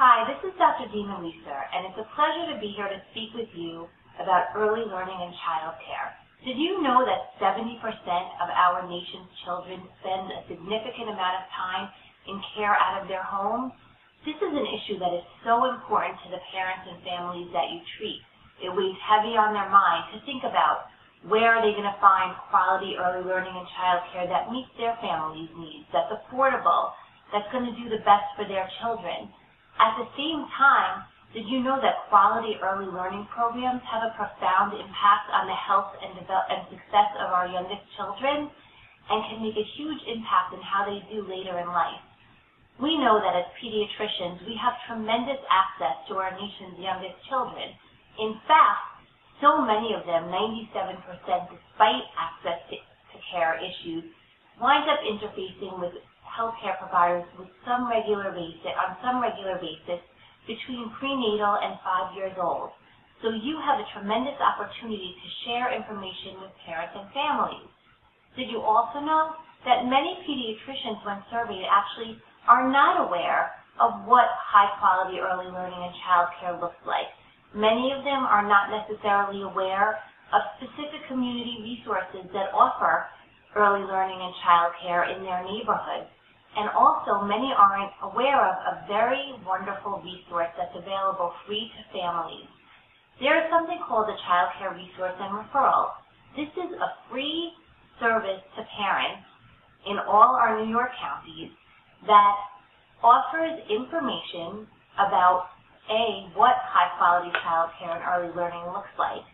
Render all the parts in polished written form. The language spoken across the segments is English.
Hi, this is Dr. Dina Leeser, and it's a pleasure to be here to speak with you about early learning and child care. Did you know that 70% of our nation's children spend a significant amount of time in care out of their homes? This is an issue that is so important to the parents and families that you treat. It weighs heavy on their mind to think about where are they going to find quality early learning and child care that meets their family's needs, that's affordable, that's going to do the best for their children. At the same time, did you know that quality early learning programs have a profound impact on the health and success of our youngest children and can make a huge impact in how they do later in life? We know that as pediatricians, we have tremendous access to our nation's youngest children. In fact, so many of them, 97%, despite access to care issues, wind up interfacing with healthcare providers on some regular basis between prenatal and 5 years old. So you have a tremendous opportunity to share information with parents and families. Did you also know that many pediatricians, when surveyed, actually are not aware of what high-quality early learning and child care looks like? Many of them are not necessarily aware of specific community resources that offer early learning and child care in their neighborhoods. And also, many aren't aware of a very wonderful resource that's available free to families. There is something called the Care Resource and Referral. This is a free service to parents in all our New York counties that offers information about A, what high-quality child care and early learning looks like,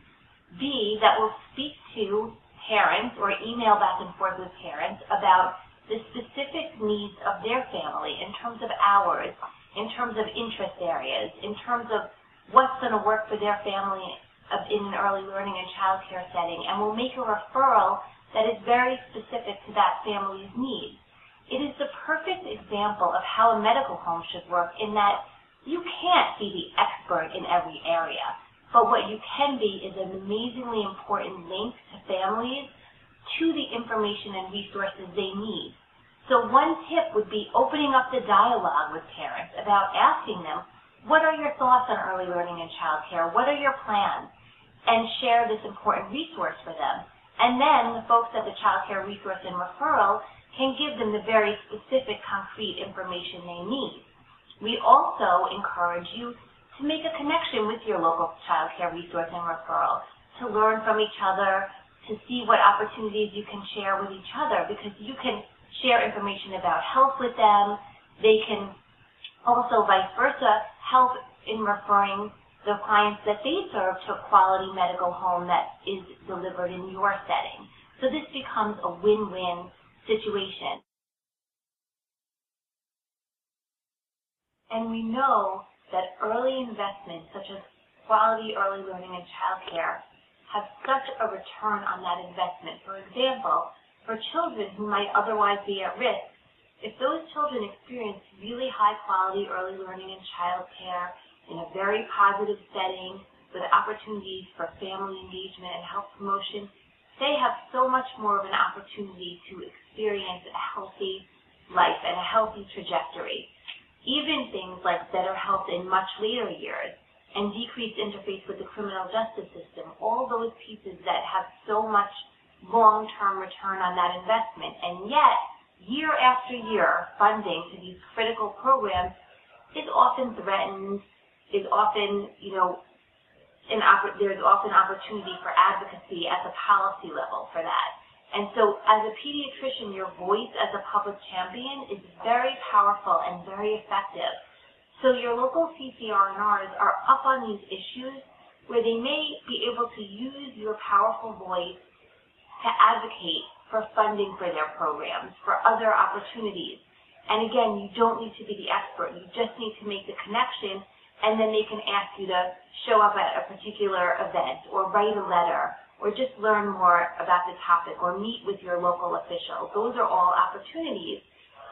B, that will speak to parents or email back and forth with parents about the specific needs of their family in terms of hours, in terms of interest areas, in terms of what's going to work for their family in an early learning and child care setting, and will make a referral that is very specific to that family's needs. It is the perfect example of how a medical home should work in that you can't be the expert in every area, but what you can be is an amazingly important link to families to the information and resources they need. So one tip would be opening up the dialogue with parents about asking them, what are your thoughts on early learning and child care? What are your plans? And share this important resource for them. And then the folks at the Care Resource and Referral can give them the very specific, concrete information they need. We also encourage you to make a connection with your local Care Resource and Referral, to learn from each other, to see what opportunities you can share with each other, because you can share information about health with them. They can also, vice versa, help in referring the clients that they serve to a quality medical home that is delivered in your setting. So this becomes a win-win situation. And we know that early investments, such as quality early learning and child care, have such a return on that investment. For example, for children who might otherwise be at risk, if those children experience really high-quality early learning and child care in a very positive setting with opportunities for family engagement and health promotion, they have so much more of an opportunity to experience a healthy life and a healthy trajectory. Even things like better health in much later years and decreased interface with the criminal justice system, all those pieces that have so much long-term return on that investment. And yet, year after year, funding to these critical programs is often threatened, is often, there's often opportunity for advocacy at the policy level for that. And so as a pediatrician, your voice as a public champion is very powerful and very effective. So your local Ccr&Rs are up on these issues where they may be able to use your powerful voice to advocate for funding for their programs, for other opportunities. And again, you don't need to be the expert. You just need to make the connection, and then they can ask you to show up at a particular event or write a letter or just learn more about the topic or meet with your local official. Those are all opportunities.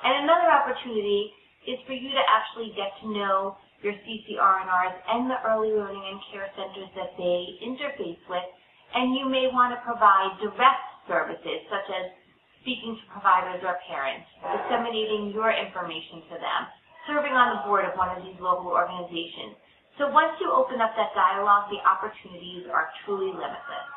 And another opportunity is for you to actually get to know your Ccr&Rs and the early learning and care centers that they interface with, and you may want to provide direct services, such as speaking to providers or parents, disseminating your information to them, serving on the board of one of these local organizations. So once you open up that dialogue, the opportunities are truly limitless.